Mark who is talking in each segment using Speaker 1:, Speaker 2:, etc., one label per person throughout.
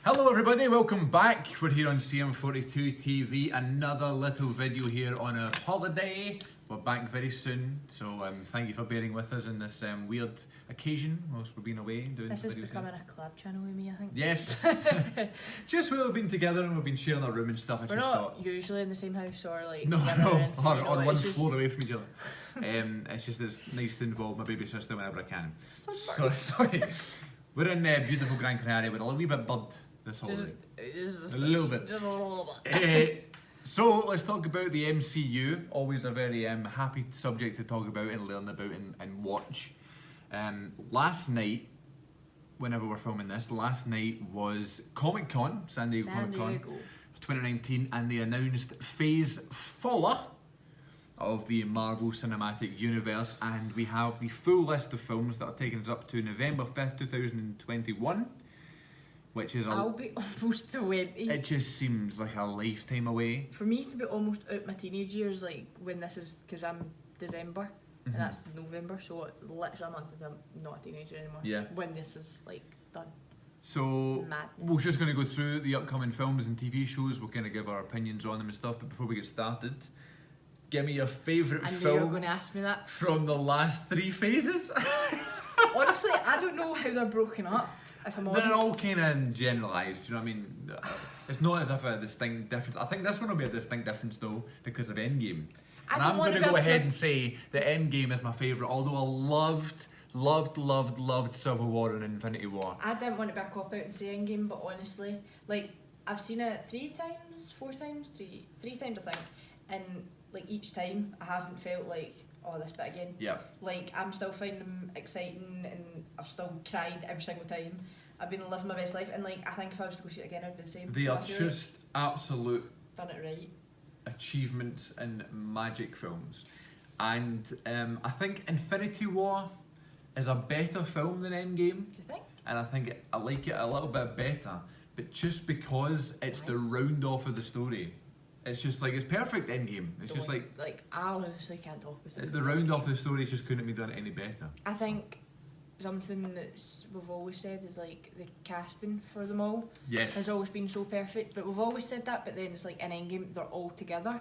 Speaker 1: Hello everybody, welcome back. We're here on CM42 TV, another little video here on a holiday. We're back very soon, so thank you for bearing with us in this weird occasion whilst we've been away doing
Speaker 2: this is
Speaker 1: videos
Speaker 2: becoming
Speaker 1: here.
Speaker 2: a collab channel with me, I think.
Speaker 1: Yes, just where we've been together and we've been sharing a room and stuff.
Speaker 2: We're not usually in the same house or like
Speaker 1: No,
Speaker 2: together or anything,
Speaker 1: on,
Speaker 2: you know,
Speaker 1: on one
Speaker 2: it's
Speaker 1: floor away from each other. It's just it's nice to involve my baby sister whenever I can. Sorry. We're in beautiful Gran Canaria. We're a wee bit burnt this holiday.
Speaker 2: Just
Speaker 1: A little bit.
Speaker 2: Just a little bit.
Speaker 1: So let's talk about the MCU. Always a very happy subject to talk about and learn about and watch. Last night, whenever we're filming this, last night was Comic Con, San Diego Comic Con 2019, and they announced Phase 4 of the Marvel Cinematic Universe, and we have the full list of films that are taking us up to November 5th, 2021. Which is
Speaker 2: I'll be almost 20.
Speaker 1: It just seems like a lifetime away.
Speaker 2: For me to be almost out my teenage years, like when this is, because I'm December and that's November, so literally a month and I'm not a teenager anymore.
Speaker 1: Yeah.
Speaker 2: When this is like done.
Speaker 1: So
Speaker 2: Madness.
Speaker 1: we're just going to go through the upcoming films and TV shows. We'll kind of give our opinions on them and stuff. But before we get started, give me your favourite
Speaker 2: I knew you were
Speaker 1: film
Speaker 2: going to ask me that.
Speaker 1: from the last 3 phases.
Speaker 2: Honestly, I don't know how they're broken up. If I'm honest.
Speaker 1: They're all kind of generalised, you know what I mean? It's not as if a distinct difference. I think this one will be a distinct difference though, because of Endgame. And I'm going to go ahead and say that Endgame is my favourite, although I loved Civil War and Infinity War.
Speaker 2: I didn't want to be a cop out and say Endgame, but honestly, like, I've seen it 4 times, three times I think, and like each time I haven't felt like, oh, this bit again.
Speaker 1: Yeah.
Speaker 2: Like, I'm still finding them exciting and I've still cried every single time. I've been living my best life, and like, I think if I was to go see it again, I'd be the same.
Speaker 1: They
Speaker 2: So
Speaker 1: are
Speaker 2: I feel
Speaker 1: just absolute
Speaker 2: like done it right.
Speaker 1: achievements in magic films. And I think Infinity War is a better film than Endgame.
Speaker 2: Do you think?
Speaker 1: And I think I like it a little bit better, but just because it's the round off of the story. It's just like, it's perfect Endgame. It's just like
Speaker 2: I honestly can't talk about it.
Speaker 1: the round off the story just couldn't be done any better.
Speaker 2: I think something we've always said is like the casting for them all
Speaker 1: Yes.
Speaker 2: has always been so perfect, but we've always said that, but then it's like in Endgame they're all together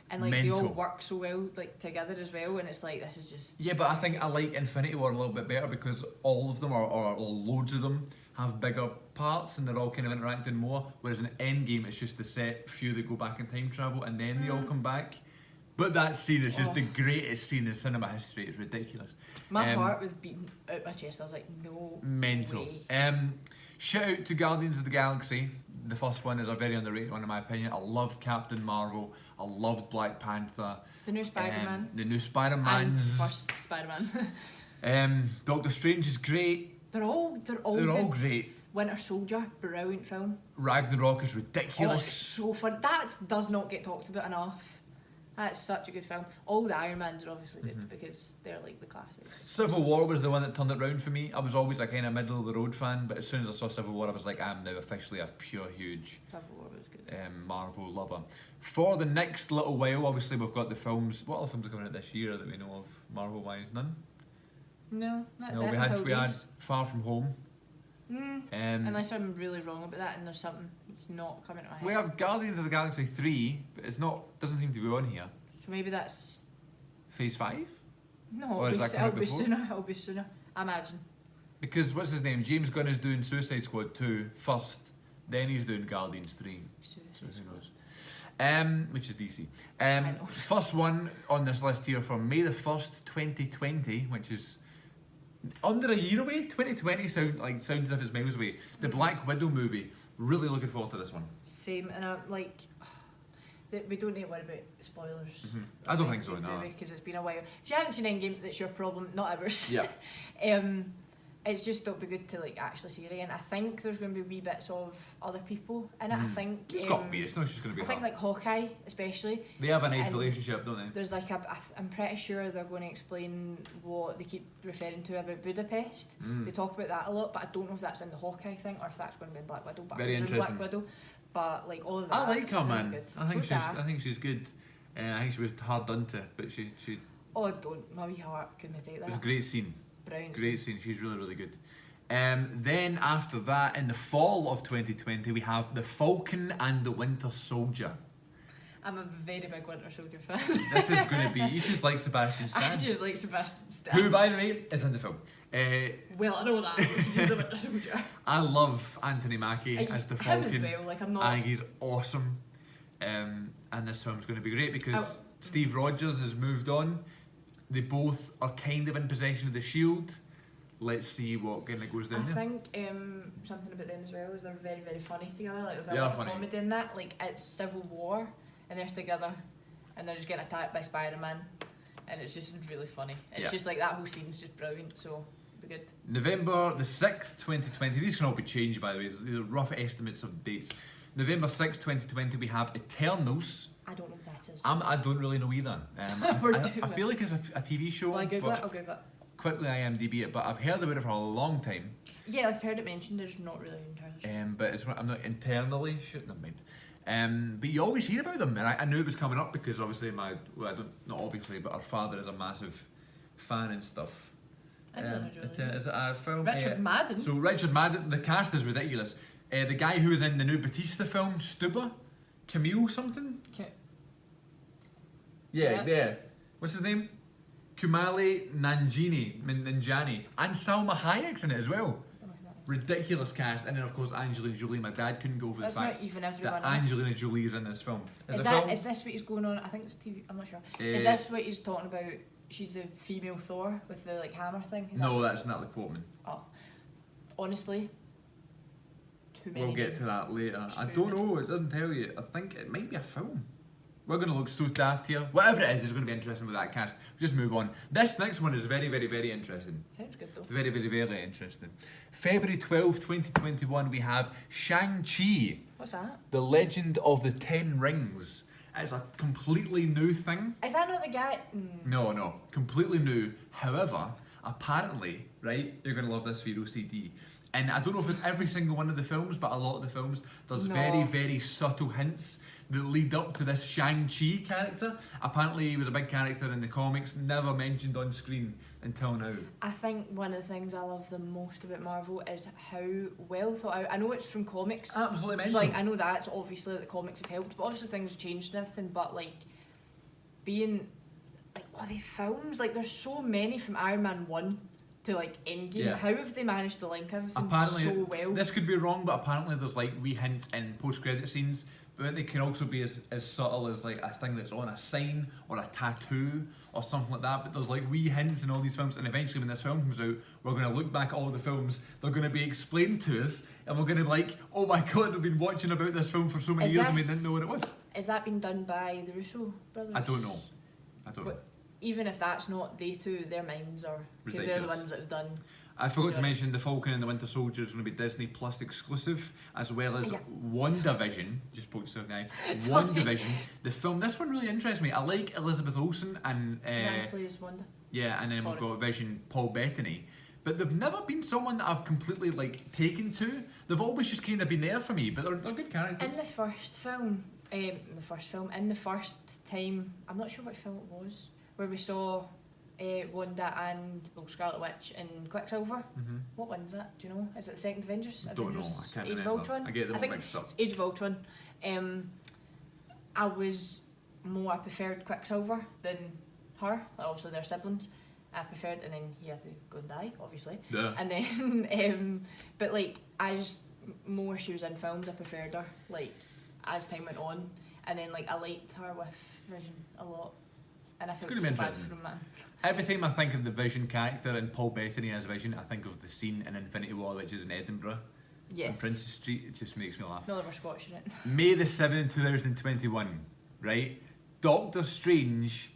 Speaker 2: and like
Speaker 1: Mental.
Speaker 2: they all work so well like together as well, and it's like, this is just
Speaker 1: Yeah, but I think I like Infinity War a little bit better because all of them, or loads of them, have bigger parts and they're all kind of interacting more, whereas in Endgame it's just the set few that go back in time travel and then they all come back. But that scene is just the greatest scene in cinema history. It's ridiculous.
Speaker 2: my heart was beating out my chest. I was like, no
Speaker 1: Mental.
Speaker 2: way.
Speaker 1: Shout out to Guardians of the Galaxy. The first one is a very underrated one in my opinion. I loved Captain Marvel. I loved Black Panther.
Speaker 2: The new Spider-Man.
Speaker 1: The new
Speaker 2: And
Speaker 1: Spider-Mans.
Speaker 2: first Spider-Man.
Speaker 1: Doctor Strange is great.
Speaker 2: They're all
Speaker 1: They're all
Speaker 2: good.
Speaker 1: great.
Speaker 2: Winter Soldier, brilliant film.
Speaker 1: Ragnarok is
Speaker 2: Oh,
Speaker 1: ridiculous.
Speaker 2: it's so fun. That does not get talked about enough. That's such a good film. All the Iron Mans are obviously good because they're like the classics.
Speaker 1: Civil War was the one that turned it round for me. I was always a kind of middle of the road fan, but as soon as I saw Civil War, I was like, I'm now officially a pure huge
Speaker 2: Civil War was good.
Speaker 1: Marvel lover. For the next little while, obviously we've got the films. What other films are coming out this year that we know of Marvel wise? None.
Speaker 2: No, that's
Speaker 1: No,
Speaker 2: it.
Speaker 1: we had Far From Home.
Speaker 2: Unless I'm really wrong about that and there's something that's not coming to my head.
Speaker 1: We have Guardians of the Galaxy 3, but it's not. Doesn't seem to be on here.
Speaker 2: So maybe that's...
Speaker 1: Phase 5?
Speaker 2: No,
Speaker 1: Or is that coming
Speaker 2: it'll be
Speaker 1: before?
Speaker 2: sooner. It'll be sooner. I imagine.
Speaker 1: Because what's his name? James Gunn is doing Suicide Squad 2 first, then he's doing Guardians 3. So who knows? Which is DC.
Speaker 2: know.
Speaker 1: First one on this list here from May the 1st, 2020, which is under a year away. 2020 sounds as if it's miles away. The Black Widow movie. Really looking forward to this one.
Speaker 2: Same, and I'm like... We don't need to worry about spoilers.
Speaker 1: I don't think so, no.
Speaker 2: Because it's been a while. If you haven't seen Endgame, that's your problem, not ours.
Speaker 1: Yeah.
Speaker 2: It's just it'll be good to like actually see it again. I think there's going to be wee bits of other people in it. I think
Speaker 1: It's got to be. It's not just going to be
Speaker 2: I think
Speaker 1: her.
Speaker 2: like Hawkeye, especially.
Speaker 1: They have a nice
Speaker 2: and
Speaker 1: relationship, don't they?
Speaker 2: There's like I'm pretty sure they're going to explain what they keep referring to about Budapest. They talk about that a lot, but I don't know if that's in the Hawkeye thing or if that's going to be in Black Widow. But
Speaker 1: Very
Speaker 2: I presume
Speaker 1: interesting.
Speaker 2: Black Widow. But like all of that.
Speaker 1: I like her,
Speaker 2: is really
Speaker 1: man.
Speaker 2: good.
Speaker 1: I think she's good. I think she was hard done to, but she
Speaker 2: Oh, don't. My wee heart couldn't take that.
Speaker 1: it was a great scene.
Speaker 2: Brilliant.
Speaker 1: Great scene. She's really good. Then after that, in the fall of 2020, we have the Falcon and the Winter Soldier.
Speaker 2: I'm a very big Winter Soldier fan.
Speaker 1: This is going to be, you just like Sebastian Stan.
Speaker 2: I just like Sebastian Stan.
Speaker 1: Who, by the way, is in the film.
Speaker 2: Well, I know that. He's the Winter Soldier.
Speaker 1: I love Anthony Mackie as the Falcon.
Speaker 2: Him as well, like I'm not...
Speaker 1: I think he's awesome. And this film's going to be great because Steve Rogers has moved on. They both are kind of in possession of the shield. Let's see what kind of goes down there.
Speaker 2: I think something about them as well is they're very, very funny together. Like
Speaker 1: They are funny.
Speaker 2: Comedy in that. Like it's Civil War and they're together and they're just getting attacked by Spider-Man and it's just really funny. It's just like that whole scene's just brilliant. So it'll be good.
Speaker 1: November the 6th, 2020. These can all be changed, by the way. These are rough estimates of dates. November 6th, 2020. We have Eternals.
Speaker 2: I don't know what that is.
Speaker 1: I don't really know either. I feel like it's a TV show.
Speaker 2: Will I Google it? I'll Google it.
Speaker 1: Quickly IMDb it, but I've heard about it for a long time.
Speaker 2: Yeah, I've heard it mentioned. There's not really entirely.
Speaker 1: But it's I'm not internally shit. Never mind. But you always hear about them, and I knew it was coming up because obviously not obviously, but our father is a massive fan and stuff.
Speaker 2: I don't know.
Speaker 1: Is it a film?
Speaker 2: Richard Madden.
Speaker 1: So Richard Madden, the cast is ridiculous. The guy who was in the new Batista film, Stuba, Camille something. Yeah. What's his name? Kumali Nanjiani, and Salma Hayek's in it as well. Ridiculous cast, and then of course Angelina Jolie. My dad couldn't go for the fact
Speaker 2: not even everyone
Speaker 1: that Angelina Jolie is in this film.
Speaker 2: Is this what he's going on? I think it's TV. I'm not sure. Is this what he's talking about? She's the female Thor with the like hammer thing.
Speaker 1: That's Natalie Portman.
Speaker 2: Oh, honestly, too many.
Speaker 1: We'll get to that later. I don't know. It doesn't tell you. I think it might be a film. We're going to look so daft here. Whatever it is, it's going to be interesting with that cast. Just move on. This next one is very, very, very interesting.
Speaker 2: Sounds good though.
Speaker 1: Very, very, very interesting. February 12th, 2021, we have Shang-Chi.
Speaker 2: What's that?
Speaker 1: The Legend of the Ten Rings. It's a completely new thing.
Speaker 2: Is that not the guy?
Speaker 1: No. Completely new. However, apparently, right, you're going to love this for your OCD. And I don't know if it's every single one of the films, but a lot of the films, there's very, very subtle hints that lead up to this Shang-Chi character. Apparently he was a big character in the comics, never mentioned on screen until now.
Speaker 2: I think one of the things I love the most about Marvel is how well thought out. I know it's from comics.
Speaker 1: Absolutely mental.
Speaker 2: So like I know that's obviously the comics have helped, but obviously things have changed and everything, but like being like all the films, like there's so many from Iron Man 1 to like Endgame.
Speaker 1: Yeah.
Speaker 2: How have they managed to link everything
Speaker 1: apparently,
Speaker 2: so well?
Speaker 1: This could be wrong, but apparently there's like wee hints in post-credit scenes, but they can also be as subtle as like a thing that's on a sign or a tattoo or something like that. But there's like wee hints in all these films, and eventually when this film comes out, we're going to look back at all the films, they're going to be explained to us, and we're going to be like, oh my god, we've been watching about this film for so many years and we didn't know what it was.
Speaker 2: Is that been done by the Russo brothers?
Speaker 1: I don't know.
Speaker 2: Even if that's not they two, their minds are, because they're the ones that have done.
Speaker 1: I forgot to mention the Falcon and the Winter Soldier is going to be Disney Plus exclusive, as well as WandaVision. Just poked yourself in the eye. WandaVision, the film. This one really interests me. I like Elizabeth Olsen and
Speaker 2: plays Wanda.
Speaker 1: Yeah, and then we've got Vision, Paul Bettany. But they've never been someone that I've completely like taken to. They've always just kind of been there for me, but they're good characters.
Speaker 2: In the first film, in the first time, I'm not sure what film it was, where we saw Wanda and Scarlet Witch and Quicksilver. Mm-hmm. What one's that? Do you know? Is it the second Avengers?
Speaker 1: I don't know. I can't
Speaker 2: Age
Speaker 1: remember.
Speaker 2: of Ultron?
Speaker 1: I get them all mixed up.
Speaker 2: Age of Ultron. I preferred Quicksilver than her. Obviously they're siblings. I preferred, and then he had to go and die, obviously.
Speaker 1: Yeah.
Speaker 2: And then, but like, more she was in films, I preferred her, like, as time went on. And then, like, I liked her with Vision a lot. And I felt so bad from that.
Speaker 1: Every time I think of the Vision character and Paul Bettany as Vision, I think of the scene in Infinity War, which is in Edinburgh.
Speaker 2: Yes.
Speaker 1: On Princess Street. It just makes me laugh.
Speaker 2: No, we're Scottish in it.
Speaker 1: May the 7th, 2021, right? Doctor Strange,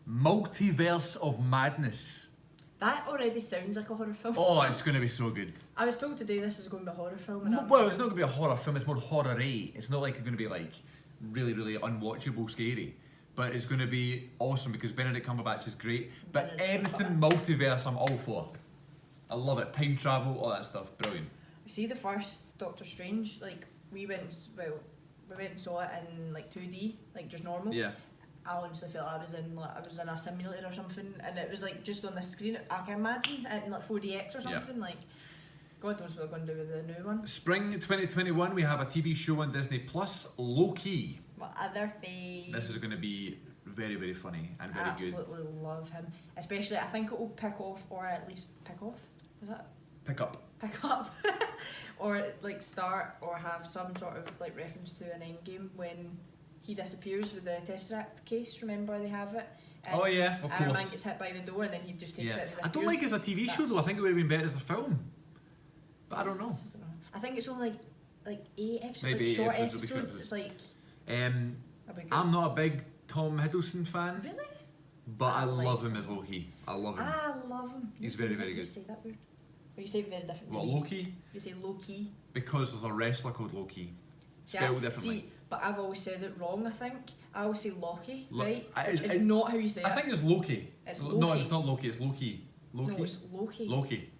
Speaker 1: Multiverse of Madness.
Speaker 2: That already sounds like a horror film.
Speaker 1: Oh, it's going to be so good.
Speaker 2: I was told today this is going to be a horror film.
Speaker 1: Well, it's not going to be a horror film, it's more horror-y. It's not like it's going to be like really, really unwatchable, scary. But it's going to be awesome because Benedict Cumberbatch is great. But anything multiverse, I'm all for. I love it. Time travel, all that stuff, brilliant.
Speaker 2: See the first Doctor Strange, like we went and saw it in like 2D, like just normal.
Speaker 1: Yeah.
Speaker 2: I honestly felt I was in a simulator or something, and it was like just on the screen. I can imagine it in like 4DX or something.
Speaker 1: Yeah.
Speaker 2: Like God knows what they're going to do with the new one.
Speaker 1: Spring 2021, we have a TV show on Disney Plus, Loki.
Speaker 2: What other thing?
Speaker 1: This is going to be very, very funny and very good.
Speaker 2: Absolutely love him. Especially, I think it will pick off, or at least pick off. Is that?
Speaker 1: Pick up.
Speaker 2: Pick up. Or like start or have some sort of like reference to an Endgame when he disappears with the Tesseract case. Remember they have it. And
Speaker 1: Oh yeah, of
Speaker 2: Iron Man
Speaker 1: course.
Speaker 2: gets hit by the door and then he just takes
Speaker 1: Yeah.
Speaker 2: it.
Speaker 1: I don't like it as a TV show though. I think it would have been better as a film. But I don't know.
Speaker 2: I think it's only like 8 episodes,
Speaker 1: Maybe
Speaker 2: like
Speaker 1: 8
Speaker 2: short
Speaker 1: episodes, it'll be
Speaker 2: episodes.
Speaker 1: short
Speaker 2: It's like
Speaker 1: Um,
Speaker 2: a big.
Speaker 1: I'm not a big Tom Hiddleston fan,
Speaker 2: Really?
Speaker 1: but I
Speaker 2: I like
Speaker 1: love him
Speaker 2: him.
Speaker 1: as Loki. I love him.
Speaker 2: I love him.
Speaker 1: He's
Speaker 2: You
Speaker 1: very,
Speaker 2: say-
Speaker 1: very
Speaker 2: You
Speaker 1: good.
Speaker 2: say that weird. But you say it very different.
Speaker 1: What,
Speaker 2: to me.
Speaker 1: Loki?
Speaker 2: You say Loki.
Speaker 1: Because there's a wrestler called Loki.
Speaker 2: See,
Speaker 1: Spelled differently.
Speaker 2: See, but I've always said it wrong. I think I always say Loki,
Speaker 1: Lo-
Speaker 2: right?
Speaker 1: it's-
Speaker 2: It's
Speaker 1: it-
Speaker 2: not how you say
Speaker 1: I
Speaker 2: it.
Speaker 1: think it's Loki.
Speaker 2: It's
Speaker 1: No,
Speaker 2: Loki.
Speaker 1: it's not Loki. It's Loki. Loki.
Speaker 2: No, it's Loki.
Speaker 1: Loki.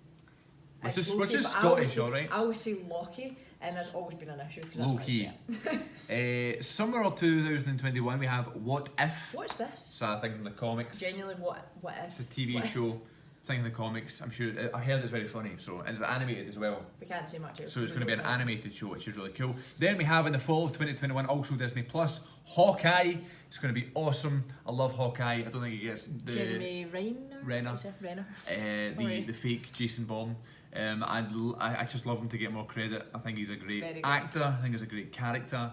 Speaker 1: We're
Speaker 2: It's
Speaker 1: just,
Speaker 2: Loki,
Speaker 1: we're just
Speaker 2: but I always
Speaker 1: Scottish,
Speaker 2: say-
Speaker 1: alright?
Speaker 2: I always say Loki, and there's always been an issue. 'Cause that's
Speaker 1: Loki.
Speaker 2: how I say it.
Speaker 1: Summer of 2021, we have What If.
Speaker 2: What's this?
Speaker 1: So I think in the comics.
Speaker 2: Genuinely, what
Speaker 1: It's
Speaker 2: is?
Speaker 1: a TV
Speaker 2: What if?
Speaker 1: show. Thing in the comics. I'm sure. I heard it's very funny. So and it's animated as well.
Speaker 2: We can't say much.
Speaker 1: So it's going to be an animated show, which is really cool. Then we have in the fall of 2021, also Disney Plus, Hawkeye. It's going to be awesome. I love Hawkeye. I don't think he gets the
Speaker 2: Jeremy Renner.
Speaker 1: Renner.
Speaker 2: Is that what you say?
Speaker 1: the
Speaker 2: Alright.
Speaker 1: the fake Jason Bourne. I just love him to get more credit. I think he's a great
Speaker 2: Very good.
Speaker 1: actor. I think he's a great character.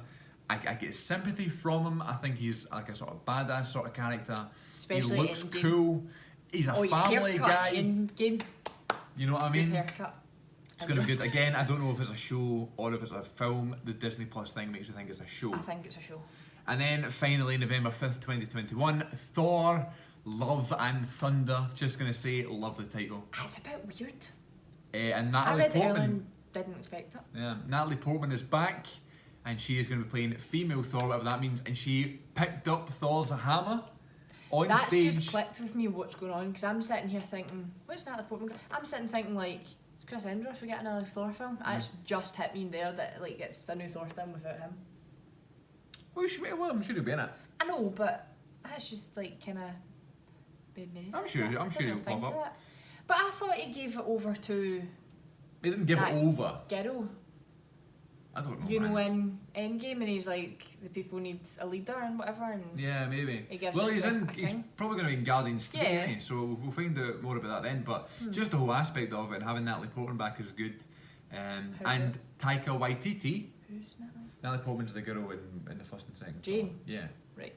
Speaker 1: I get sympathy from him. I think he's like a sort of badass sort of character.
Speaker 2: Especially
Speaker 1: he looks
Speaker 2: in game.
Speaker 1: cool. He's a
Speaker 2: Oh, his
Speaker 1: family
Speaker 2: haircut
Speaker 1: guy.
Speaker 2: in game.
Speaker 1: You know what I
Speaker 2: Good
Speaker 1: mean?
Speaker 2: haircut.
Speaker 1: It's going to be good. Again, I don't know if it's a show or if it's a film. The Disney Plus thing makes me think it's a show.
Speaker 2: I think it's a show.
Speaker 1: And then finally, November 5th, 2021, Thor, Love and Thunder. Just going to say, love the title.
Speaker 2: It's a bit weird.
Speaker 1: And
Speaker 2: I
Speaker 1: Natalie
Speaker 2: read it earlier
Speaker 1: Portman.
Speaker 2: and didn't expect it.
Speaker 1: Yeah, Natalie Portman is back. And she is going to be playing female Thor, whatever that means. And she picked up Thor's hammer on
Speaker 2: That's
Speaker 1: stage.
Speaker 2: just clicked with me what's going on because I'm sitting here thinking, what's Natalie Portman? I'm sitting thinking like, is Chris Hemsworth we get another Thor film? It's just hit me there that like it's the new Thor film without him.
Speaker 1: Well, she well, I'm sure he'll be in it.
Speaker 2: I know, but that's just like kind of made me.
Speaker 1: I'm sure he'll
Speaker 2: think
Speaker 1: pop
Speaker 2: of
Speaker 1: up.
Speaker 2: that. But I thought he gave it over to
Speaker 1: He didn't give
Speaker 2: That-
Speaker 1: it over.
Speaker 2: Gero.
Speaker 1: I don't know.
Speaker 2: You know,
Speaker 1: man.
Speaker 2: in Endgame, and he's like, the people need a leader and whatever. And
Speaker 1: Yeah, maybe.
Speaker 2: He gives
Speaker 1: Well,
Speaker 2: it
Speaker 1: he's
Speaker 2: to
Speaker 1: in.
Speaker 2: a
Speaker 1: He's
Speaker 2: king.
Speaker 1: probably going to be in Guardians 3,
Speaker 2: Yeah.
Speaker 1: isn't he? So we'll find out more about that then. But just the whole aspect of it and having Natalie Portman back is good.
Speaker 2: How
Speaker 1: And Taika Waititi.
Speaker 2: who's Natalie?
Speaker 1: Natalie Portman's the girl in the first and second.
Speaker 2: Jane.
Speaker 1: Thor. Yeah.
Speaker 2: Right.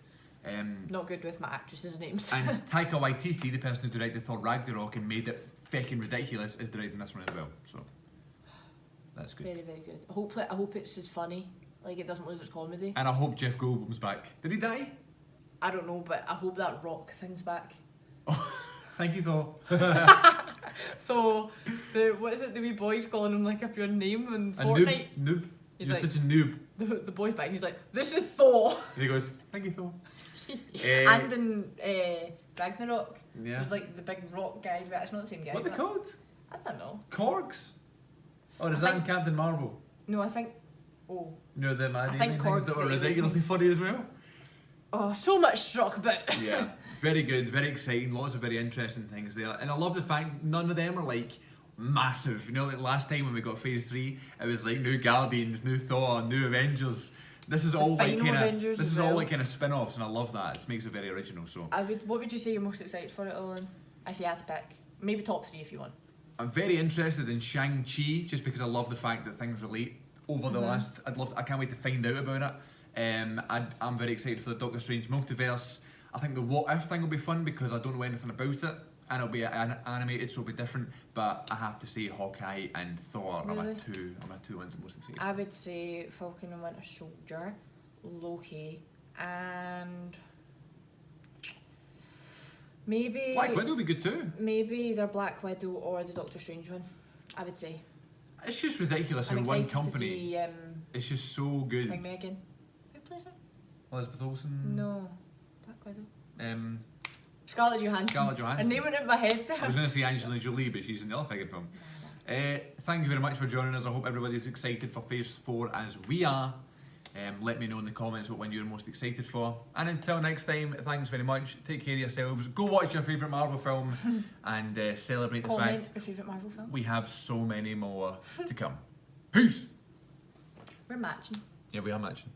Speaker 1: Not
Speaker 2: good with my actresses' names.
Speaker 1: And Taika Waititi, the person who directed Thor Ragnarok and made it fucking ridiculous, is directing this one as well. So that's good.
Speaker 2: Very, very good. I hope it's as funny. Like it doesn't lose its comedy.
Speaker 1: And I hope Jeff Goldblum's back. Did he die?
Speaker 2: I don't know, but I hope that rock thing's back.
Speaker 1: Thank you, Thor.
Speaker 2: So, what is it, the wee boy's calling him like a pure name in
Speaker 1: A
Speaker 2: Fortnite?
Speaker 1: noob.
Speaker 2: He's
Speaker 1: You're
Speaker 2: like-
Speaker 1: such a noob.
Speaker 2: The boy's back and he's like, this is Thor!
Speaker 1: And he goes, thank you, Thor.
Speaker 2: And in Ragnarok,
Speaker 1: Yeah.
Speaker 2: it was like the big rock guys, but it's not the same guy.
Speaker 1: What are they called?
Speaker 2: I don't know.
Speaker 1: Korgs? Or is
Speaker 2: I
Speaker 1: that in
Speaker 2: think-
Speaker 1: Captain Marvel?
Speaker 2: No, I think, oh,
Speaker 1: You know, the man
Speaker 2: I think
Speaker 1: things
Speaker 2: Korg's
Speaker 1: that were
Speaker 2: the
Speaker 1: ridiculously
Speaker 2: aliens.
Speaker 1: funny as well?
Speaker 2: oh, so much to talk about.
Speaker 1: Yeah, very good, very exciting, lots of very interesting things there. And I love the fact none of them are like massive. You know, like last time when we got Phase 3, it was like new Guardians, new Thor, new Avengers. This is all like
Speaker 2: final
Speaker 1: kind of
Speaker 2: Avengers
Speaker 1: this
Speaker 2: as
Speaker 1: is all
Speaker 2: well.
Speaker 1: like kind of spin-offs, and I love that. It makes it very original. So
Speaker 2: What would you say you're most excited for it, Owen? If you had to pick, maybe top 3 if you want.
Speaker 1: I'm very interested in Shang-Chi just because I love the fact that things relate over the last. I can't wait to find out about it. I'm very excited for the Doctor Strange multiverse. I think the What If thing will be fun because I don't know anything about it, and it'll be animated, so it'll be different. But I have to say Hawkeye and Thor are my
Speaker 2: Really?
Speaker 1: two ones I'm most excited.
Speaker 2: I would say Falcon and Winter Soldier, Loki, and maybe
Speaker 1: Black Widow will be good too.
Speaker 2: maybe either Black Widow or the Doctor Strange one. I would say.
Speaker 1: It's just ridiculous how
Speaker 2: I'm
Speaker 1: one
Speaker 2: excited
Speaker 1: company.
Speaker 2: to see
Speaker 1: It's just so good.
Speaker 2: like Megan. Who plays her?
Speaker 1: Elizabeth Olsen.
Speaker 2: No, Black Widow.
Speaker 1: Um,
Speaker 2: Scarlett Johansson.
Speaker 1: Scarlett
Speaker 2: Her
Speaker 1: Johansson.
Speaker 2: name went in my head
Speaker 1: I was
Speaker 2: there.
Speaker 1: going to say Angelina Jolie, but she's in the other figure film. Thank you very much for joining us. I hope everybody's excited for Phase 4 as we are. Let me know in the comments what one you're most excited for. And until next time, thanks very much. Take care of yourselves. Go watch your favourite Marvel film and celebrate the
Speaker 2: Comment
Speaker 1: fact
Speaker 2: your favourite Marvel film.
Speaker 1: we have so many more to come. Peace!
Speaker 2: We're matching.
Speaker 1: Yeah, we are matching.